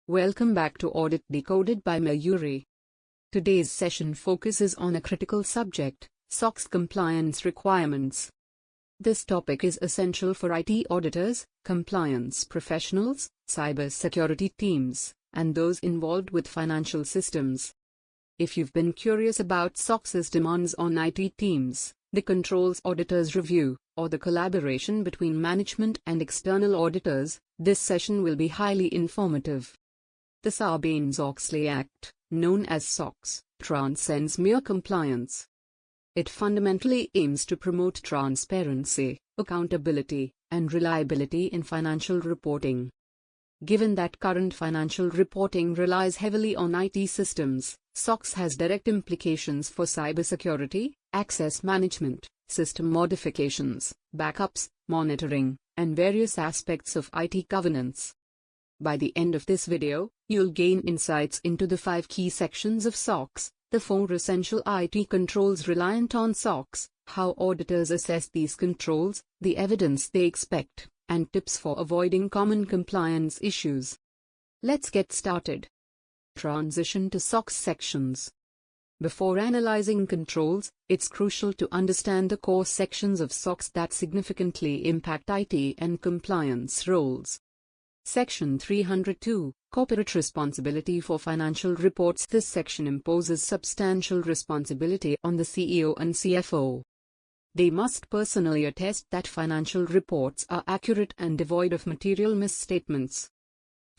Welcome back to Audit Decoded by Mayuri. Today's session focuses on a critical subject, SOX compliance requirements. This topic is essential for IT auditors, compliance professionals, cybersecurity teams, and those involved with financial systems. If you've been curious about SOX's demands on IT teams, the controls auditors review, or the collaboration between management and external auditors, this session will be highly informative. The Sarbanes-Oxley Act, known as SOX, transcends mere compliance. It fundamentally aims to promote transparency, accountability, and reliability in financial reporting. Given that current financial reporting relies heavily on IT systems, SOX has direct implications for cybersecurity, access management, system modifications, backups, monitoring, and various aspects of IT governance. By the end of this video, you'll gain insights into the 5 key sections of SOX, the 4 essential IT controls reliant on SOX, how auditors assess these controls, the evidence they expect, and tips for avoiding common compliance issues. Let's get started. Transition to SOX sections. Before analyzing controls, it's crucial to understand the core sections of SOX that significantly impact IT and compliance roles. Section 302, Corporate Responsibility for Financial Reports. This section imposes substantial responsibility on the CEO and CFO. They must personally attest that financial reports are accurate and devoid of material misstatements.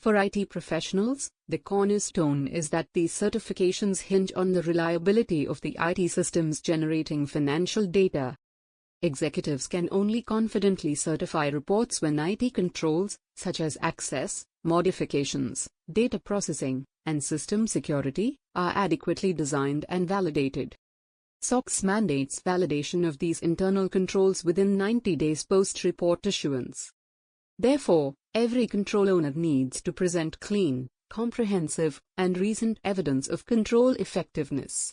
For IT professionals, the cornerstone is that these certifications hinge on the reliability of the IT systems generating financial data. Executives can only confidently certify reports when IT controls, such as access, modifications, data processing, and system security, are adequately designed and validated. SOX mandates validation of these internal controls within 90 days post-report issuance. Therefore, every control owner needs to present clean, comprehensive, and recent evidence of control effectiveness.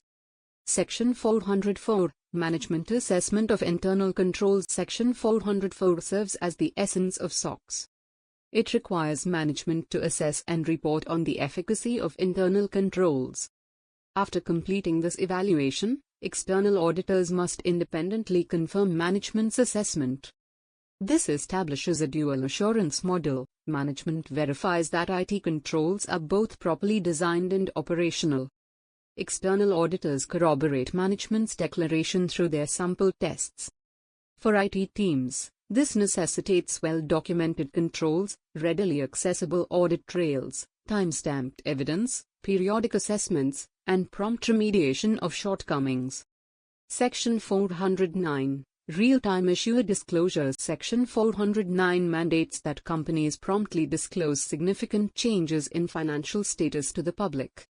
Section 404, Management Assessment of Internal Controls. Section 404 serves as the essence of SOX. It requires management to assess and report on the efficacy of internal controls. After completing this evaluation, external auditors must independently confirm management's assessment. This establishes a dual assurance model. Management verifies that IT controls are both properly designed and operational. External auditors corroborate management's declaration through their sample tests. For IT teams, this necessitates well-documented controls, readily accessible audit trails, time-stamped evidence, periodic assessments, and prompt remediation of shortcomings. Section 409, Real-time Issuer Disclosures. Section 409 mandates that companies promptly disclose significant changes in financial status to the public.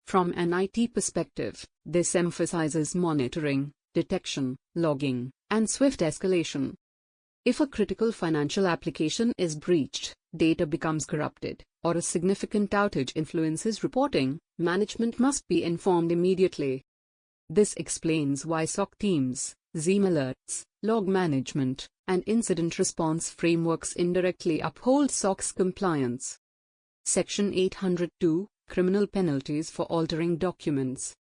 From an IT perspective, this emphasizes monitoring, detection, logging, and swift escalation. If a critical financial application is breached, data becomes corrupted, or a significant outage influences reporting, management must be informed immediately. This explains why SOC teams, XIM alerts, log management, and incident response frameworks indirectly uphold SOX compliance. Section 802, Criminal Penalties for Altering Documents.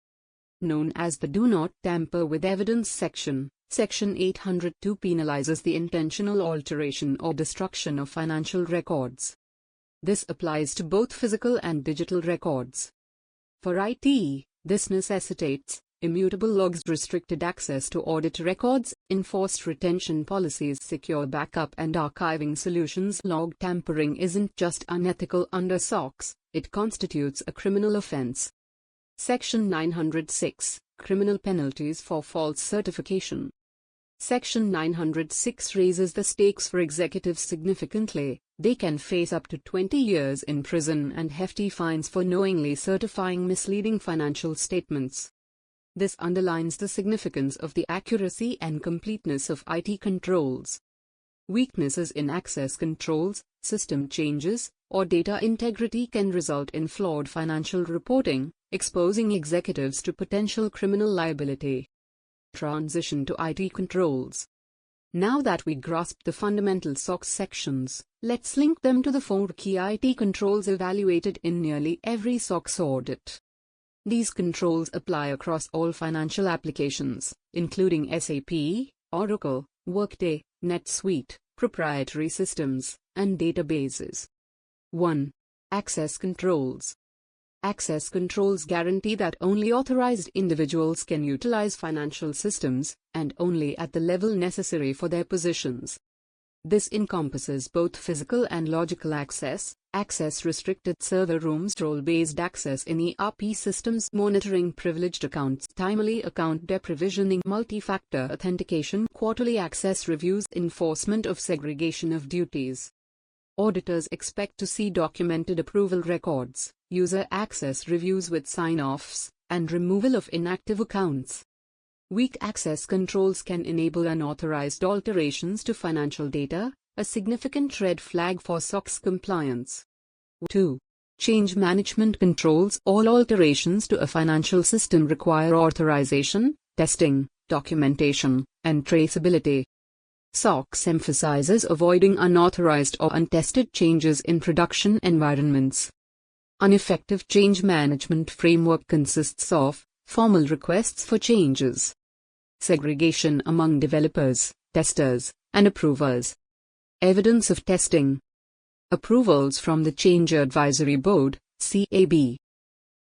Known as the Do Not Tamper with Evidence section, Section 802 penalizes the intentional alteration or destruction of financial records. This applies to both physical and digital records. For IT, this necessitates immutable logs, restricted access to audit records, enforced retention policies, secure backup and archiving solutions. Log tampering isn't just unethical under SOX, it constitutes a criminal offense. Section 906, Criminal Penalties for False Certification. Section 906 raises the stakes for executives significantly. They can face up to 20 years in prison and hefty fines for knowingly certifying misleading financial statements. This underlines the significance of the accuracy and completeness of IT controls. Weaknesses in access controls, system changes, or data integrity can result in flawed financial reporting, exposing executives to potential criminal liability. Transition to IT controls. Now that we grasp the fundamental SOX sections, let's link them to the 4 key IT controls evaluated in nearly every SOX audit. These controls apply across all financial applications, including SAP, Oracle, Workday, NetSuite, proprietary systems, and databases. 1. Access controls. Access controls guarantee that only authorized individuals can utilize financial systems, and only at the level necessary for their positions. This encompasses both physical and logical access, access-restricted server rooms, role-based access in ERP systems, monitoring privileged accounts, timely account deprovisioning, multi-factor authentication, quarterly access reviews, enforcement of segregation of duties. Auditors expect to see documented approval records, user access reviews with sign-offs, and removal of inactive accounts. Weak access controls can enable unauthorized alterations to financial data, a significant red flag for SOX compliance. 2. Change management controls. All alterations to a financial system require authorization, testing, documentation, and traceability. SOX emphasizes avoiding unauthorized or untested changes in production environments. An effective change management framework consists of formal requests for changes, segregation among developers, testers, and approvers, evidence of testing, approvals from the Change Advisory Board, CAB,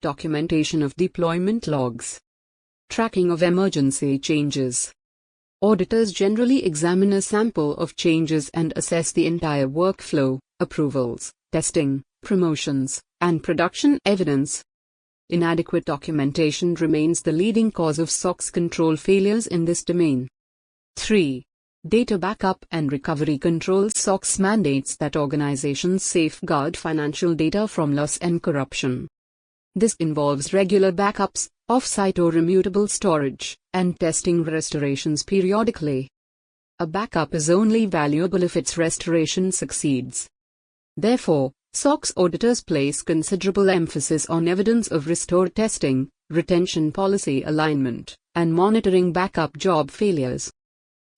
documentation of deployment logs, tracking of emergency changes. Auditors generally examine a sample of changes and assess the entire workflow, approvals, testing, promotions, and production evidence. Inadequate documentation remains the leading cause of SOX control failures in this domain. 3. Data backup and recovery controls. SOX mandates that organizations safeguard financial data from loss and corruption. This involves regular backups, off-site or immutable storage, and testing restorations periodically. A backup is only valuable if its restoration succeeds. Therefore, SOX auditors place considerable emphasis on evidence of restore testing, retention policy alignment, and monitoring backup job failures.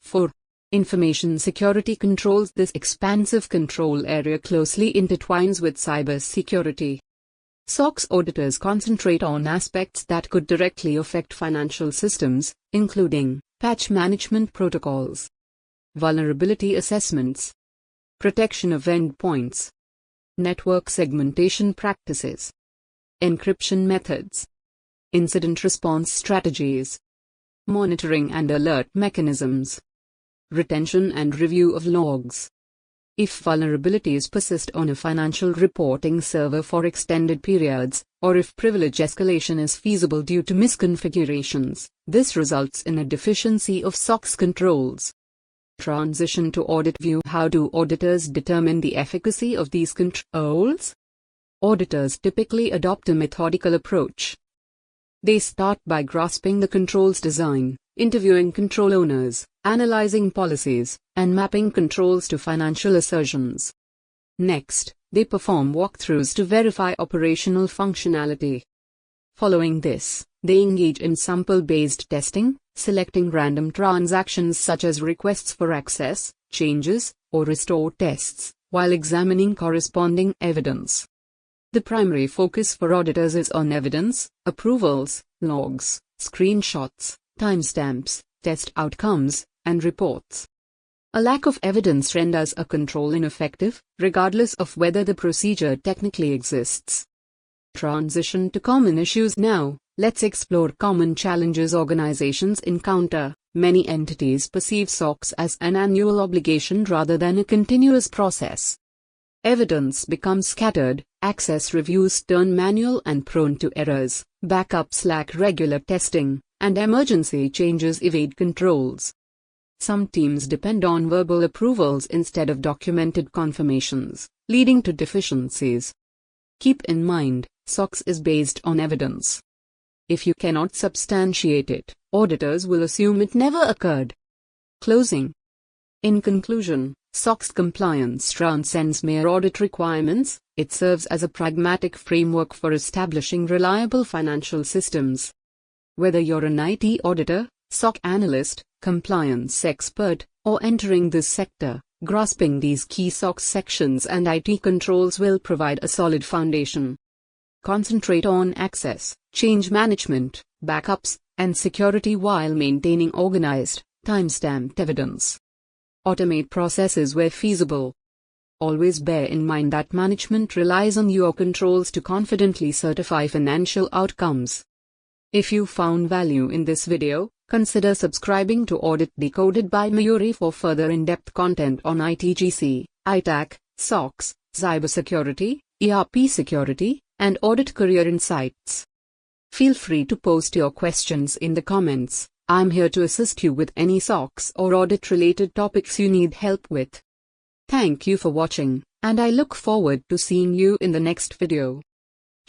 4. Information security controls. This expansive control area closely intertwines with cybersecurity. SOX auditors concentrate on aspects that could directly affect financial systems, including patch management protocols, vulnerability assessments, protection of endpoints, network segmentation practices, encryption methods, incident response strategies, monitoring and alert mechanisms, retention and review of logs. If vulnerabilities persist on a financial reporting server for extended periods, or if privilege escalation is feasible due to misconfigurations, this results in a deficiency of SOX controls. Transition to audit view. How do auditors determine the efficacy of these controls? Auditors typically adopt a methodical approach. They start by grasping the control's design, interviewing control owners, analyzing policies, and mapping controls to financial assertions. Next, they perform walkthroughs to verify operational functionality. Following this, they engage in sample-based testing, selecting random transactions such as requests for access, changes, or restore tests, while examining corresponding evidence. The primary focus for auditors is on evidence, approvals, logs, screenshots, timestamps, test outcomes, and reports. A lack of evidence renders a control ineffective, regardless of whether the procedure technically exists. Transition to common issues now. Let's explore common challenges organizations encounter. Many entities perceive SOX as an annual obligation rather than a continuous process. Evidence becomes scattered, access reviews turn manual and prone to errors, backups lack regular testing, and emergency changes evade controls. Some teams depend on verbal approvals instead of documented confirmations, leading to deficiencies. Keep in mind, SOX is based on evidence. If you cannot substantiate it, auditors will assume it never occurred. Closing. In conclusion, SOX compliance transcends mere audit requirements. It serves as a pragmatic framework for establishing reliable financial systems. Whether you're an IT auditor, SOC analyst, compliance expert, or entering this sector, grasping these key SOX sections and IT controls will provide a solid foundation. Concentrate on access, change management, backups, and security while maintaining organized, time-stamped evidence. Automate processes where feasible. Always bear in mind that management relies on your controls to confidently certify financial outcomes. If you found value in this video, consider subscribing to Audit Decoded by Mayuri for further in-depth content on ITGC, ITAC, SOX, cybersecurity, ERP security, and audit career insights. Feel free to post your questions in the comments. I'm here to assist you with any SOX or audit-related topics you need help with. Thank you for watching, and I look forward to seeing you in the next video.